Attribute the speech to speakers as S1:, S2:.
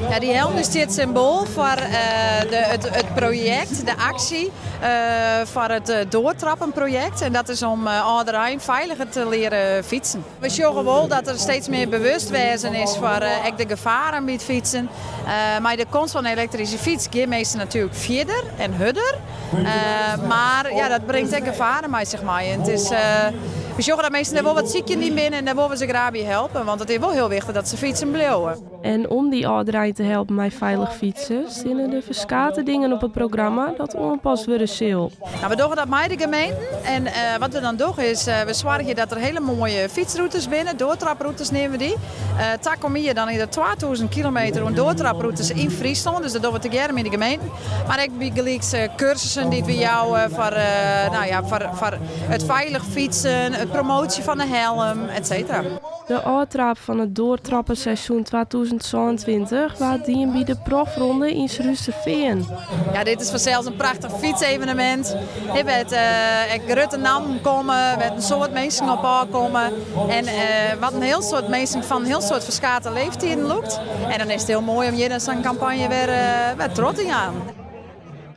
S1: Ja, die helm is dit symbool voor het project, de actie voor het doortrappenproject. En dat is om iedereen veiliger te leren fietsen. We zien wel dat er steeds meer bewustwezen is voor de gevaren bij het fietsen. Maar de komst van een elektrische fiets gaat meestal natuurlijk verder en harder. Maar ja, dat brengt ook gevaren met zich mee. En het is, we zien dat mensen er wel wat ziekjes niet binnen en daar willen we ze graag bij helpen. Want het is wel heel wichtig dat ze fietsen blijven.
S2: En om die iedereen te helpen met veilig fietsen, zinnen er verschillende dingen op het programma dat onpas worden zal.
S1: Nou, we doen dat met de gemeente. En wat we dan doen is, we zorgen dat er hele mooie fietsroutes binnen, doortraproutes nemen we die. Takom hier dan in de 2000 kilometer aan doortraproutes in Friesland. Dus dat doen we together met de gemeente. Maar ik bied gelijk cursussen die we jou voor het veilig fietsen, het promotie van de helm, etc.
S2: De uittrap van het doortrappenseizoen 2022 waar die bij de profronde in Srusterveen.
S1: Ja, dit is vanzelfs een prachtig fietsevenement. Hier werd grote namen komen, werd een soort mensen op aankomen. En wat een heel soort mensen van een heel soort verschillende leeftijden loopt. En dan is het heel mooi om hier zo'n campagne weer trots te gaan.